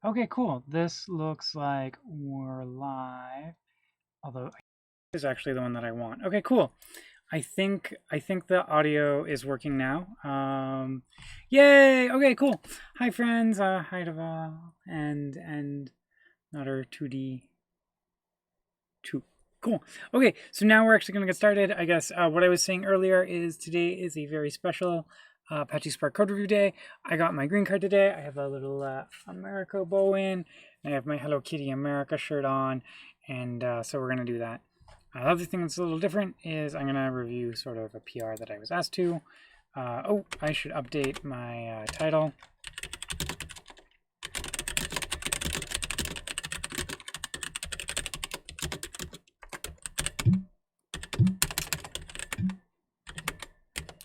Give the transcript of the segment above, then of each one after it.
Okay, cool. This looks like we're live. Although this is actually the one that I want. Okay, cool. I think the audio is working now. Yay! Okay, cool. Hi friends. Hi Deval and another 2D 2. Cool. Okay, so now we're actually going to get started. I guess what I was saying earlier is today is a very special Apache Spark Code Review Day. I got my green card today. I have a little America bow in. I have my Hello Kitty America shirt on. And so we're going to do that. The other thing that's a little different is I'm going to review sort of a PR that I was asked to. Oh, I should update my title.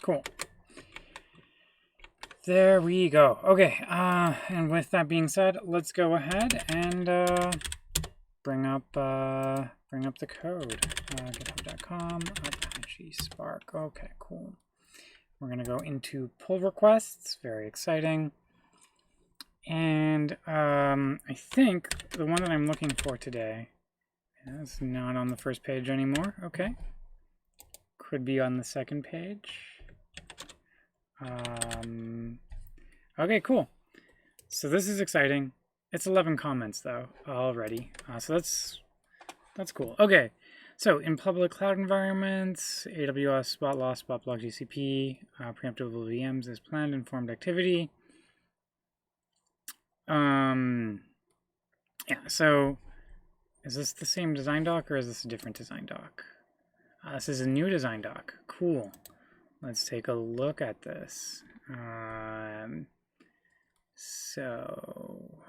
Cool. There we go. Okay, and with that being said, let's go ahead and bring up the code. GitHub.com Apache Spark. Okay, cool. We're gonna go into pull requests. Very exciting. And I think the one that I'm looking for today is not on the first page anymore. Okay, could be on the second page. Okay, cool. So this is exciting. It's 11 comments though already. So that's cool. Okay, so in public cloud environments, AWS, spot loss, spot block, GCP, preemptible VMs is planned informed activity. Yeah. So is this the same design doc or is this a different design doc? This is a new design doc. Cool. Let's take a look at this. So,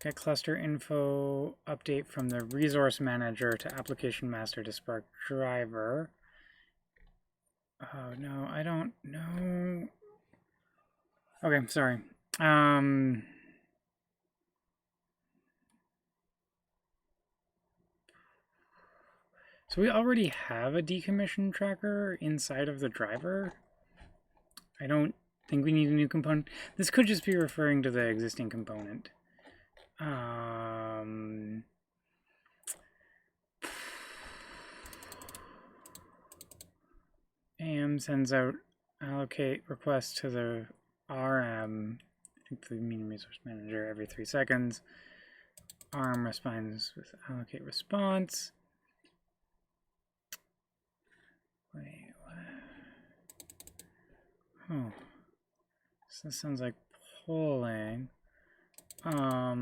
get cluster info update from the resource manager to application master to Spark driver. Oh no, I don't know. Okay, sorry. So we already have a decommission tracker inside of the driver. I don't think we need a new component. This could just be referring to the existing component. AM sends out allocate request to the RM, I think the mean resource manager, every 3 seconds. RM responds with allocate response. Wait, what? Oh, so this sounds like polling. Oh,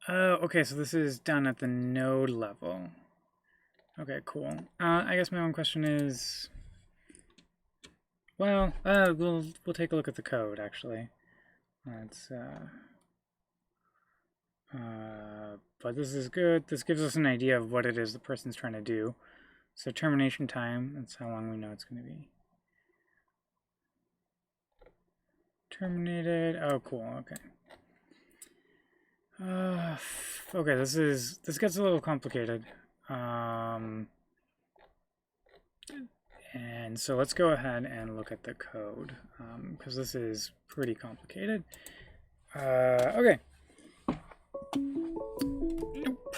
okay, so this is done at the node level. Okay, cool. I guess my own question is, well, we'll take a look at the code actually. Let's but this is good. This gives us an idea of what it is the person's trying to do. So termination time, that's how long we know it's going to be. Terminated. Oh, cool. Okay. Okay, this gets a little complicated. And so let's go ahead and look at the code because this is pretty complicated. Okay. Nope.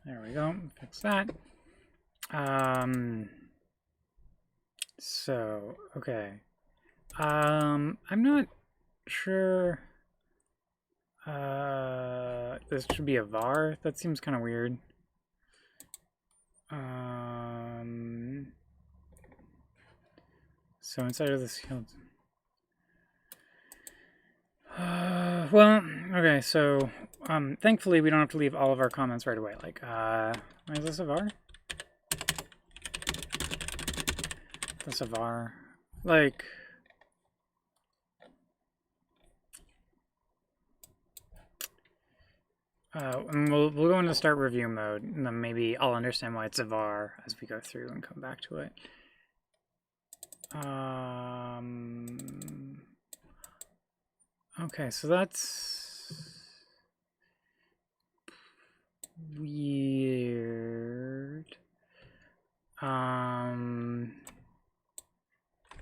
There we go. Fix that. So, okay. I'm not sure. This should be a var. That seems kind of weird. So inside of this field. Well, okay, so thankfully we don't have to leave all of our comments right away. Like, is this a var? That's a var. Like, and we'll go into start review mode, and then maybe I'll understand why it's a var as we go through and come back to it. Okay, so that's weird.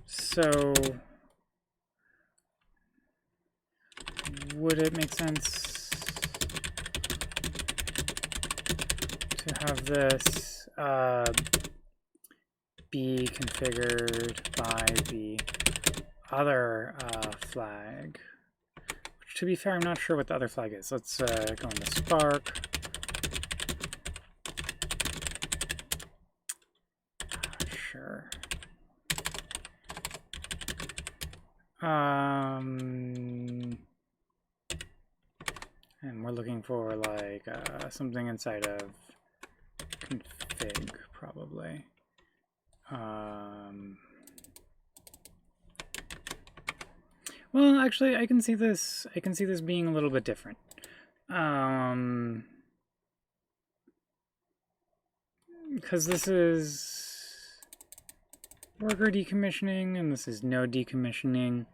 So would it make sense to have this be configured by the other flag? Which, to be fair, I'm not sure what the other flag is. Let's go into Spark. Sure. And we're looking for like something inside of config, probably. Well, actually, I can see this being a little bit different. Because this is worker decommissioning, and this is node decommissioning.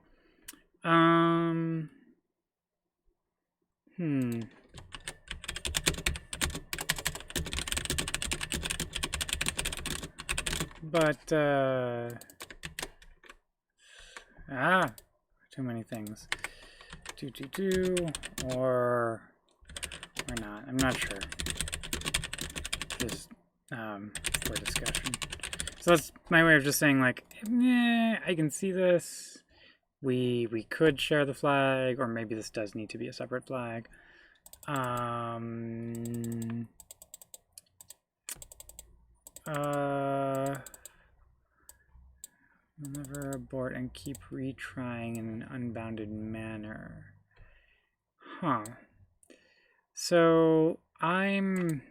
But, too many things. Or not. I'm not sure. Just, for discussion. So that's my way of just saying, like, I can see this. We could share the flag, or maybe this does need to be a separate flag. Never abort and keep retrying in an unbounded manner. Huh. So I'm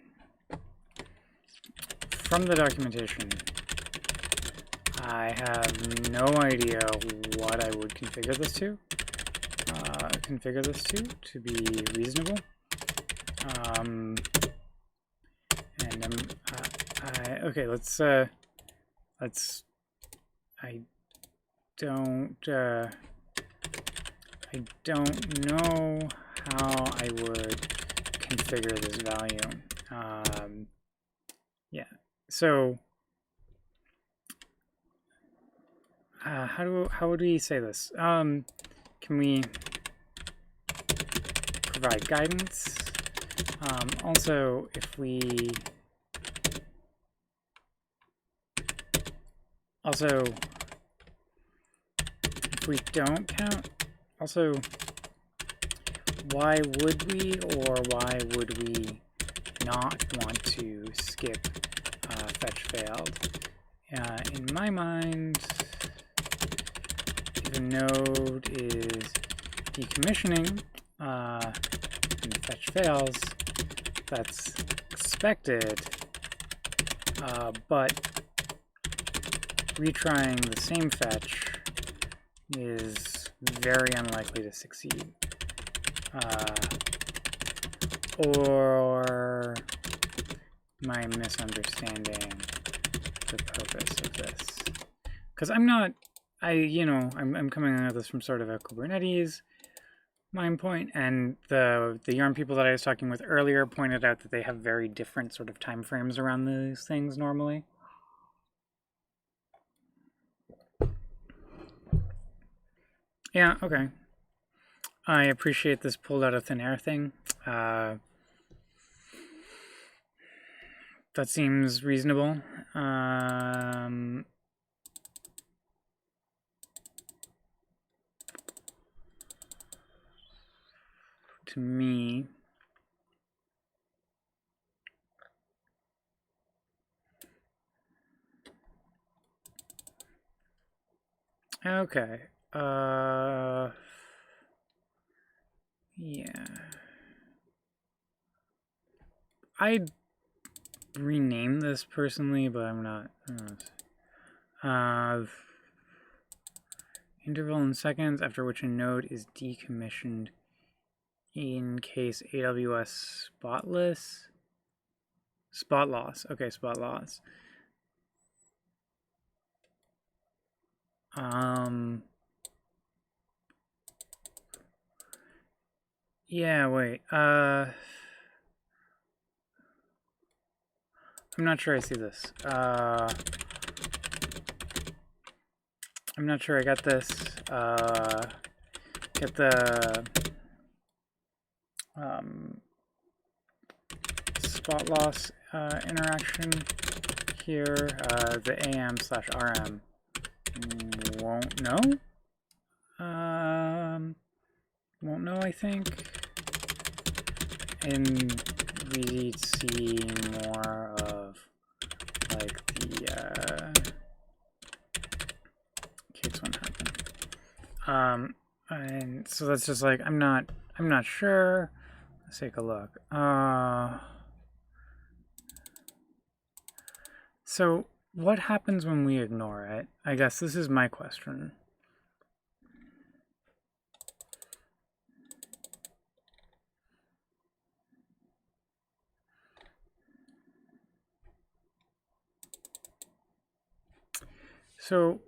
from the documentation. I have no idea what I would configure this to. To be reasonable. And okay. Let's. I don't know how I would configure this value. Yeah. So. How would we say this? Can we provide guidance? Also, if we don't count, also, why would we or why would we not want to skip fetch failed? In my mind, if a node is decommissioning and fetch fails, that's expected, but retrying the same fetch is very unlikely to succeed. Or am I misunderstanding the purpose of this? Because I'm coming at this from sort of a Kubernetes mind point, and the Yarn people that I was talking with earlier pointed out that they have very different sort of time frames around these things normally. Yeah, okay. I appreciate this pulled out of thin air thing. That seems reasonable. To me. Okay. Yeah. I'd rename this personally, but I'm not. Interval in seconds after which a node is decommissioned in case AWS spot loss. Okay, spot loss. Yeah, wait. I'm not sure I see this. I'm not sure I got this. Get the spot loss interaction here. The AM/RM won't know. Won't know, I think. And we'd see more of like the case won't happen. And so that's just like I'm not sure. Let's take a look. So what happens when we ignore it? I guess this is my question. So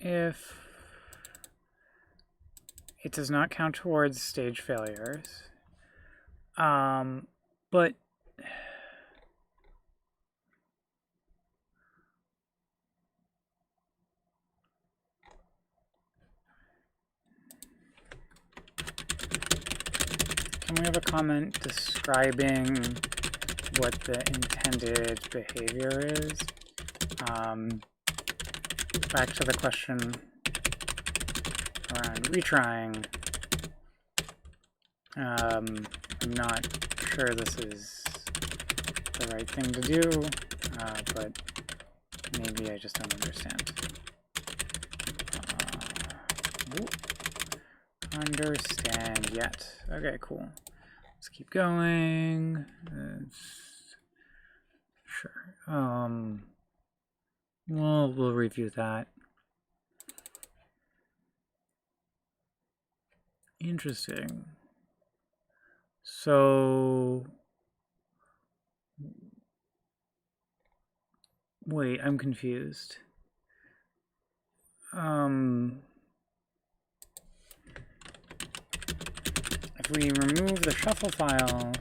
if it does not count towards stage failures, but can we have a comment describing what the intended behavior is? Back to the question around retrying. I'm not sure this is the right thing to do, but maybe I just don't understand. Understand yet. Okay, cool. Let's keep going. Sure. We'll review that. Interesting. So wait, I'm confused. If we remove the shuffle files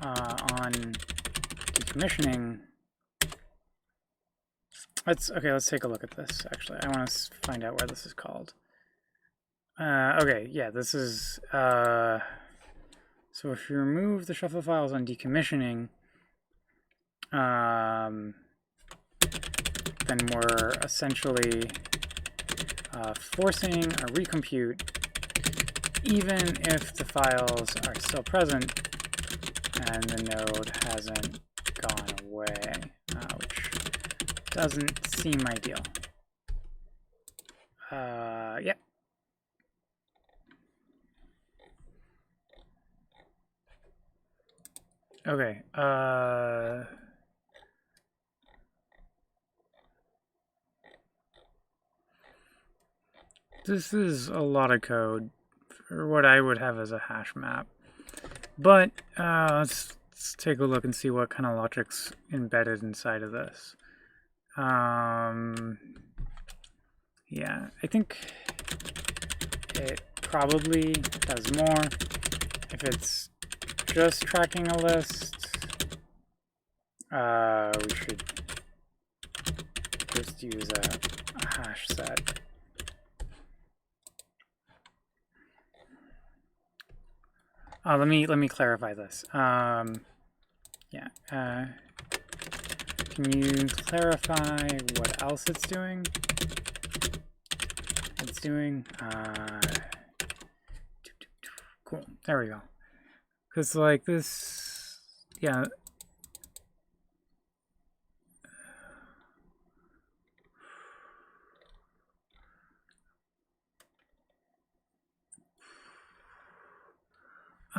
on decommissioning, let's take a look at this. Actually, I want to find out where this is called. Okay, yeah, this is so if you remove the shuffle files on decommissioning, then we're essentially forcing a recompute even if the files are still present and the node hasn't gone away, which doesn't seem ideal. Yeah. Okay. This is a lot of code for what I would have as a hash map. But let's take a look and see what kind of logic's embedded inside of this. Yeah, I think it probably does more. If it's just tracking a list, we should just use a hash set. Let me clarify this. Yeah. Can you clarify what else it's doing? It's doing. Cool. There we go. Because like this, yeah.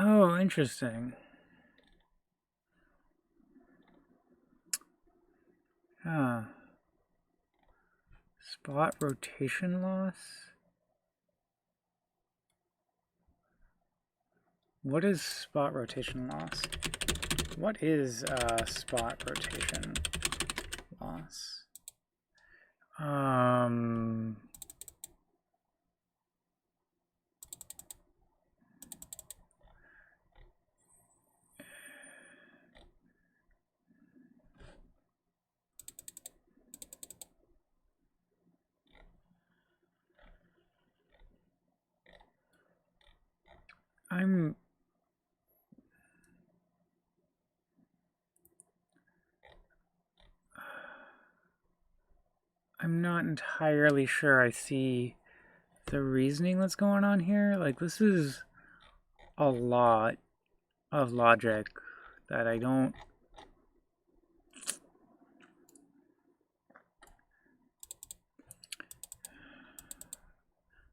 Oh, interesting. Spot rotation loss? What is spot rotation loss? What is spot rotation loss? I'm not entirely sure I see the reasoning that's going on here. Like, this is a lot of logic that I don't...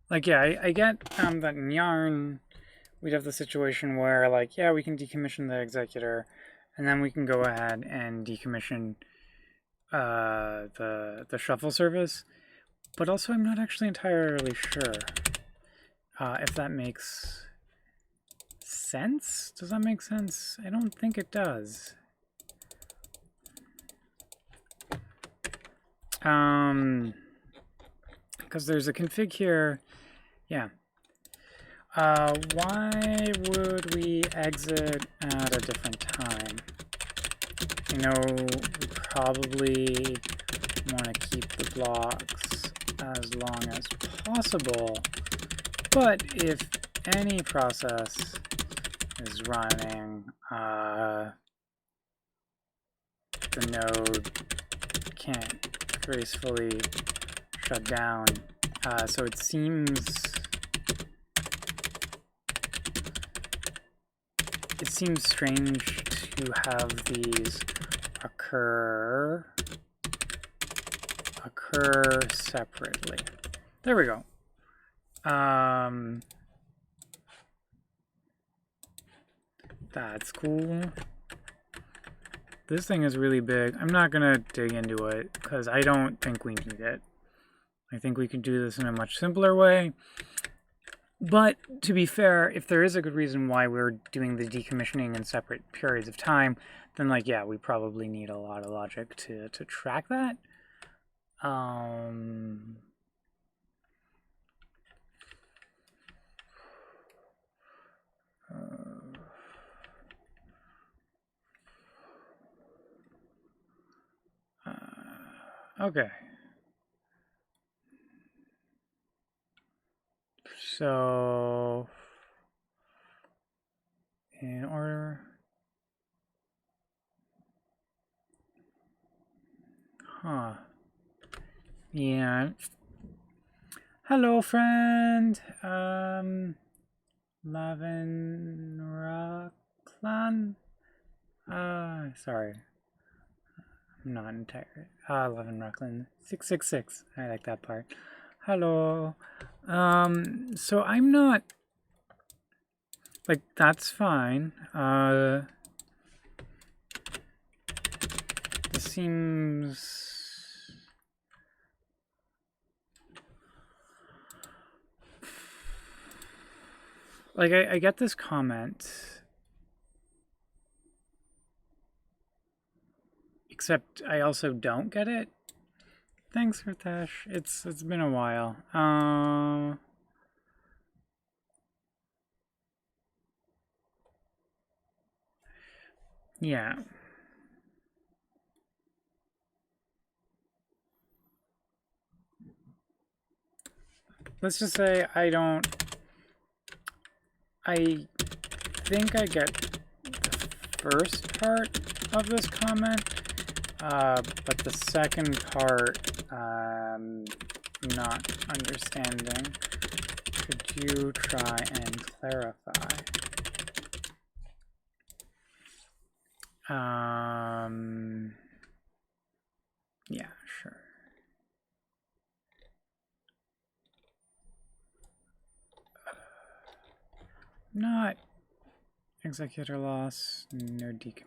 Like, yeah, I get that in Yarn, we'd have the situation where, like, yeah, we can decommission the executor, and then we can go ahead and decommission the shuffle service. But also, I'm not actually entirely sure if that makes sense. Does that make sense? I don't think it does. Because there's a config here. Yeah. Why would we exit at a different time? You know, we probably want to keep the blocks as long as possible. But if any process is running, the node can't gracefully shut down. So it seems strange to have these occur separately. There we go. That's cool. This thing is really big. I'm not gonna dig into it because I don't think we need it. I think we can do this in a much simpler way. But to be fair, if there is a good reason why we're doing the decommissioning in separate periods of time, then like, yeah, we probably need a lot of logic to track that. Okay. So, in order... Huh. Yeah. Hello, friend. Lavin Rocklan? Sorry. I'm not entirely... Lavin Rocklan. 666. I like that part. Hello. So I'm not... Like, that's fine. This seems... Like, I get this comment. Except I also don't get it. Thanks, Ritesh. It's been a while. Yeah. Let's just say I think I get the first part of this comment, but the second part, I'm not understanding. Could you try and clarify? Yeah, sure. Not executor loss, no decommission.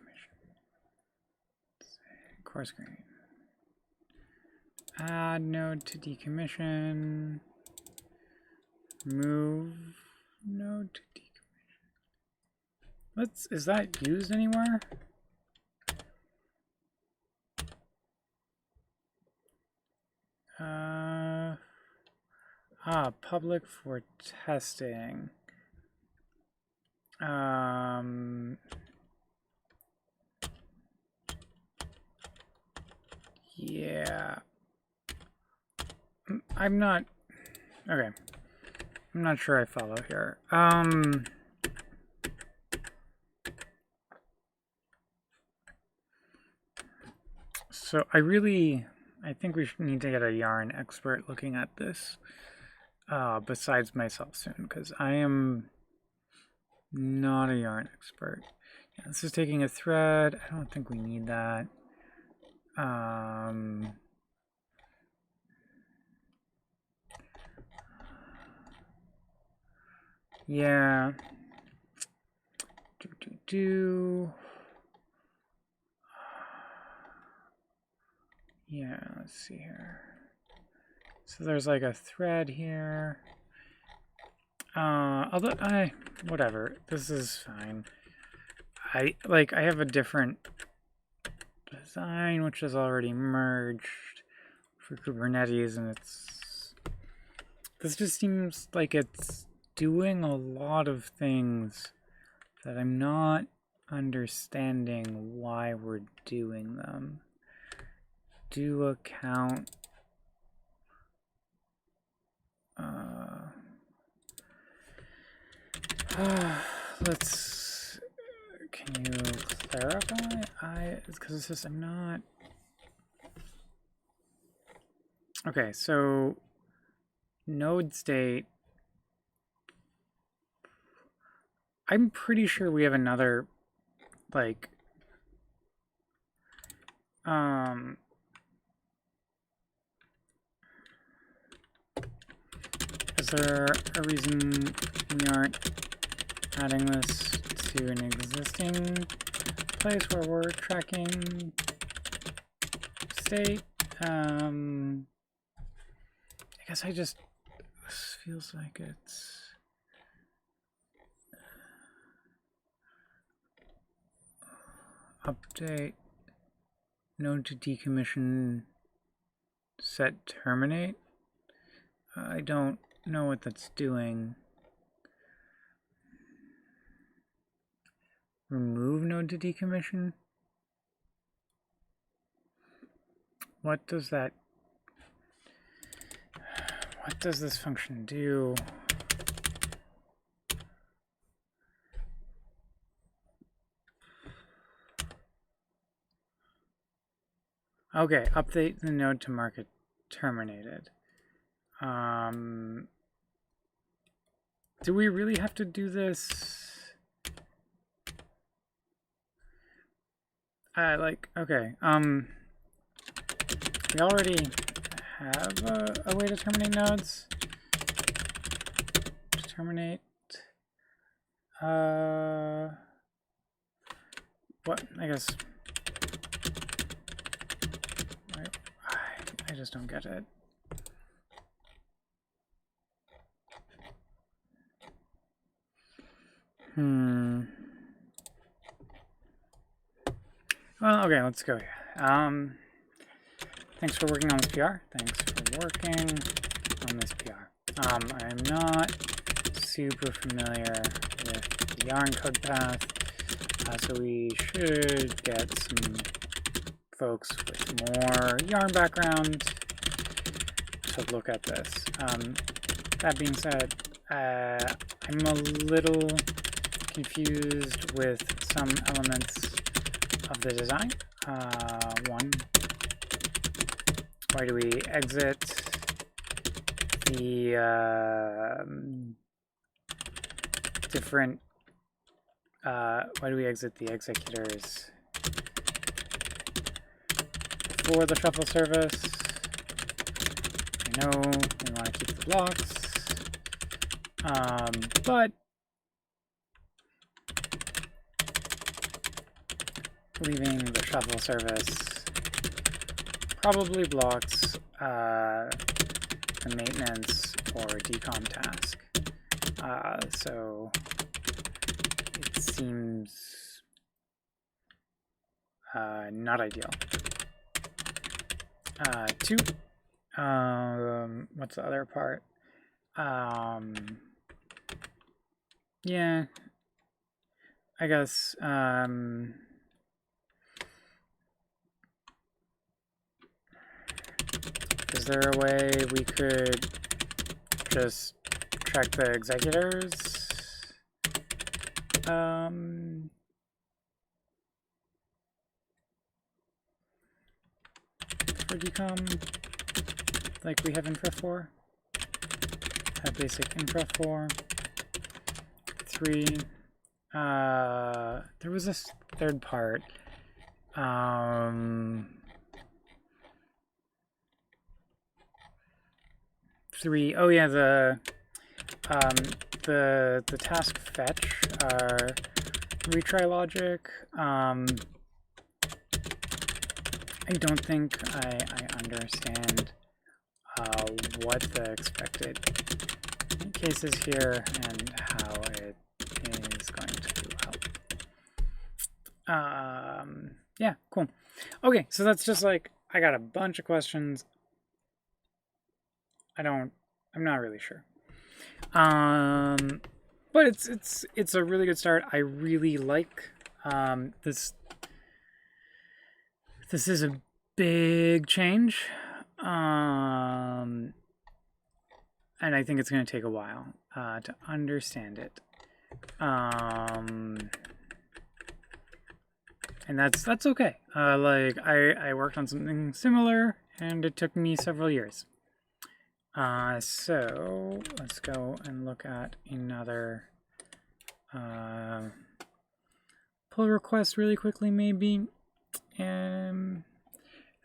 Core screen. Add node to decommission. Move node to decommission. Is that used anywhere? Public for testing. Yeah. I'm not... Okay. I'm not sure I follow here. So I think we need to get a yarn expert looking at this besides myself soon, because I am not a yarn expert. Yeah, this is taking a thread. I don't think we need that. Yeah. Yeah, let's see here. So there's like a thread here. Although whatever, this is fine. I have a different design which is already merged for Kubernetes, and this just seems like it's doing a lot of things that I'm not understanding why we're doing them. Do account. Can you clarify? Because it's just, I'm not. Okay, so node state. I'm pretty sure we have another, like, is there a reason we aren't adding this to an existing place where we're tracking state? I guess this feels like it's update node to decommission set terminate. I don't know what that's doing. Remove node to decommission? What does this function do? Okay, update the node to mark it terminated. Do we really have to do this? Okay, we already have a way to terminate nodes. To terminate. What? I guess. I just don't get it. Well, okay, let's go here. Thanks for working on this PR. Thanks for working on this PR. I'm not super familiar with the yarn code path, so we should get some folks with more yarn background to look at this. That being said, I'm a little confused with some elements of the design. One, why do we exit the different, why do we exit the executors for the shuffle service? I know we want to keep the blocks, but leaving the shuffle service probably blocks the maintenance or decom task. So it seems not ideal. Two, what's the other part? Yeah, I guess, is there a way we could just track the executors? for decom, like we have infra for. Have basic infra for. 3. There was this third part. 3. Oh yeah, the task fetch retry logic. I don't think I understand what the expected case is here and how it is going to help. Yeah, cool. Okay, so that's just like, I got a bunch of questions. I'm not really sure. But it's a really good start. I really like this. This is a big change. And I think it's going to take a while to understand it. And that's okay. Like I worked on something similar and it took me several years. So let's go and look at another pull request really quickly, maybe.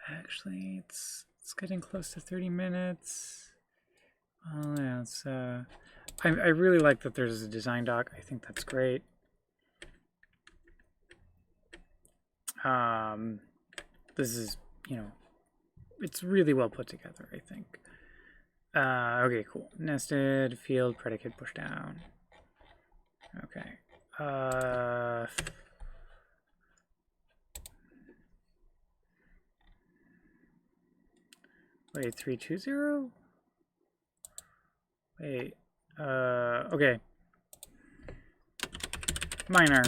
Actually, it's getting close to 30 minutes. Oh yeah, it's I really like that there's a design doc. I think that's great. This is, you know, it's really well put together, I think. Okay, cool. Nested field predicate pushdown. Okay. Wait, 320? Wait. Okay. Minor.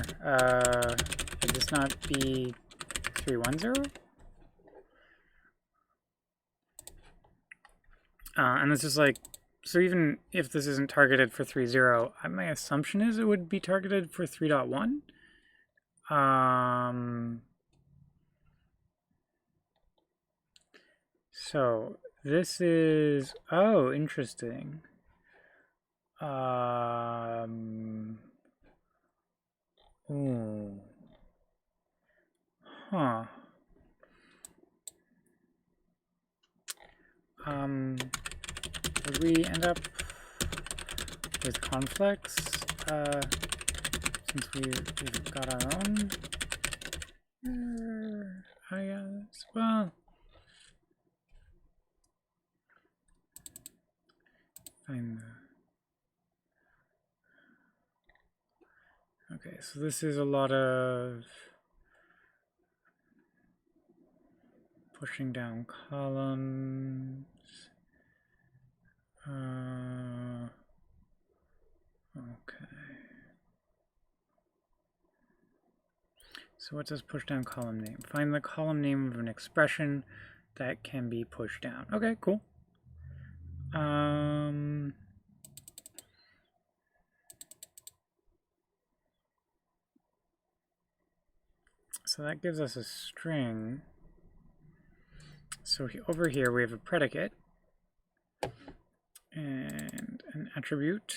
Would this not be 310? And it's just like, so even if this isn't targeted for 3.0, my assumption is it would be targeted for 3.1. So this is, oh, interesting. Ooh. Huh. Would we end up with conflicts since we've got our own? I guess. Well, find the. Okay, so this is a lot of pushing down columns. Okay. So what does push down column name? Find the column name of an expression that can be pushed down. Okay, cool. So that gives us a string. So over here we have a predicate and an attribute.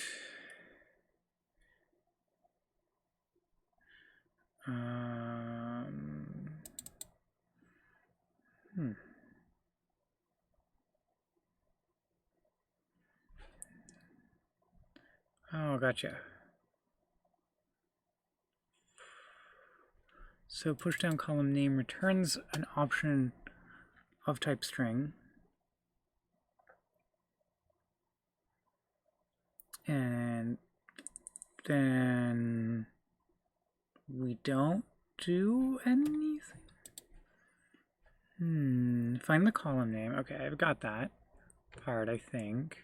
Oh, gotcha. So pushdown column name returns an option of type string. And then we don't do anything. Find the column name. Okay, I've got that part, I think.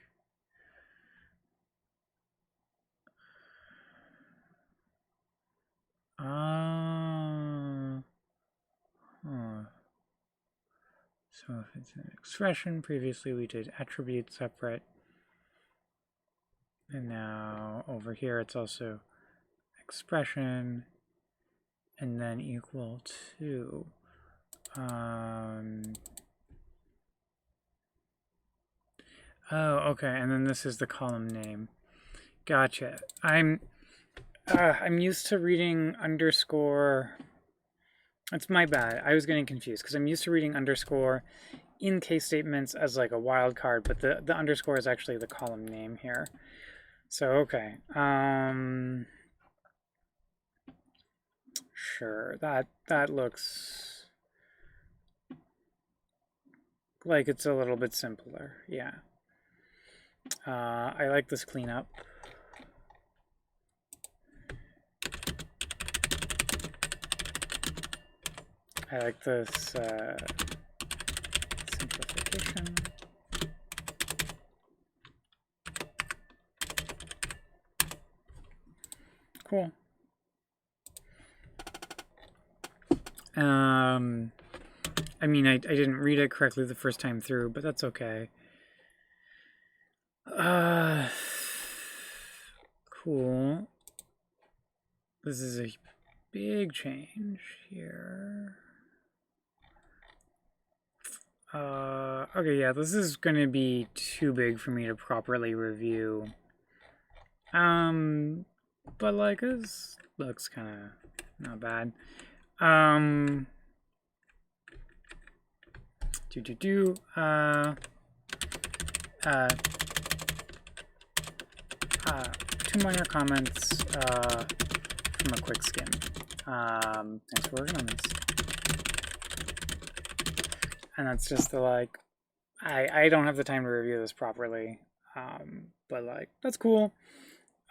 So if it's an expression, previously we did attribute separate. And now over here it's also expression and then equal to Oh, okay. And then this is the column name. Gotcha. I'm used to reading underscore. It's my bad. I was getting confused because I'm used to reading underscore in case statements as like a wildcard, but the underscore is actually the column name here. So okay. Sure. That looks like it's a little bit simpler. Yeah. I like this cleanup. I like this simplification. Cool. I mean, I didn't read it correctly the first time through, but that's okay. Cool. This is a big change here. Okay, yeah, this is gonna be too big for me to properly review. But like, this looks kind of not bad. Two minor comments from a quick skim. Thanks for working on this. And that's just the like, I don't have the time to review this properly, but like, that's cool.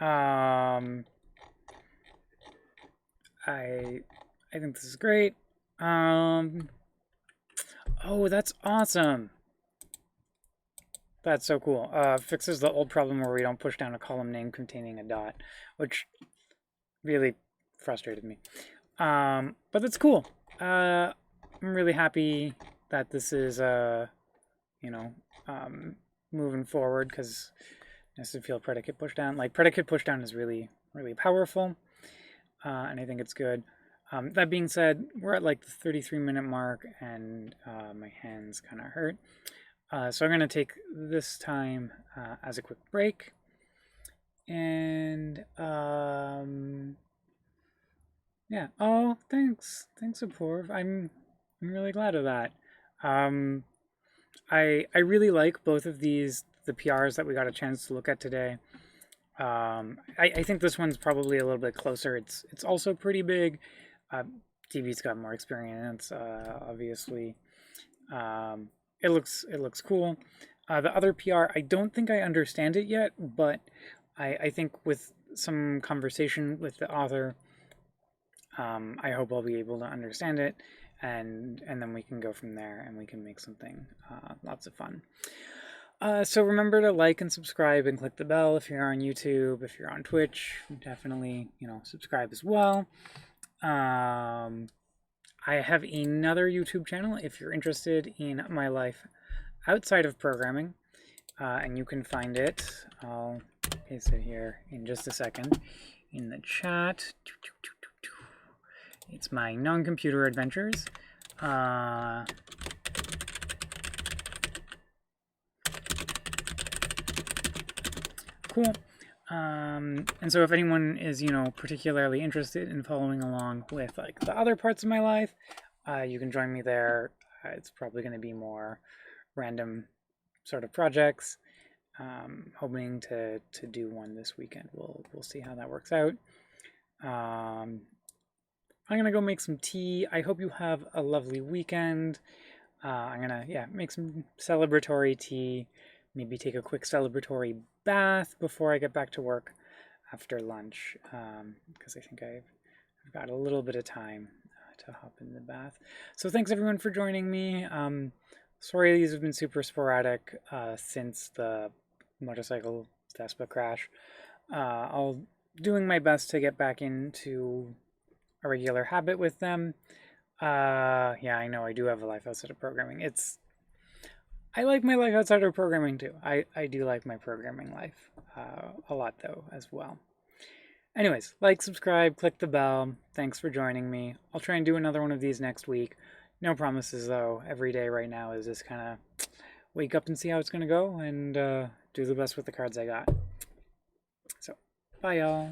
I think this is great. Oh, that's awesome. That's so cool. Fixes the old problem where we don't push down a column name containing a dot, which really frustrated me. But that's cool. I'm really happy that this is, moving forward because it has to feel predicate pushdown. Like, predicate pushdown is really, really powerful, and I think it's good. That being said, we're at like the 33-minute mark, and my hands kind of hurt. So I'm going to take this time as a quick break. And, yeah. Oh, thanks. Thanks, Apoorv. I'm really glad of that. I really like both of these, the PRs that we got a chance to look at today. I think this one's probably a little bit closer. It's also pretty big. DB's got more experience, obviously. It looks cool. The other PR, I don't think I understand it yet, but I think with some conversation with the author, I hope I'll be able to understand it, and then we can go from there and we can make something lots of fun. So remember to like and subscribe and click the bell if you're on YouTube. If you're on Twitch, definitely subscribe as well. I have another YouTube channel if you're interested in my life outside of programming, and you can find it. I'll paste it here in just a second in the chat. It's my non-computer adventures. Cool. And so if anyone is, particularly interested in following along with like the other parts of my life, you can join me there. It's probably going to be more random sort of projects. Hoping to do one this weekend. We'll see how that works out. I'm gonna go make some tea. I hope you have a lovely weekend. I'm gonna make some celebratory tea. Maybe take a quick celebratory bath before I get back to work after lunch, because I think I've got a little bit of time to hop in the bath. So thanks everyone for joining me. Sorry these have been super sporadic since the motorcycle Vespa crash. I'll doing my best to get back into a regular habit with them. Yeah, I know I do have a life outside of programming. I like my life outside of programming too. I do like my programming life a lot though as well. Anyways, like, subscribe, click the bell. Thanks for joining me. I'll try and do another one of these next week. No promises though. Every day right now is just kind of wake up and see how it's going to go and do the best with the cards I got. So, bye y'all.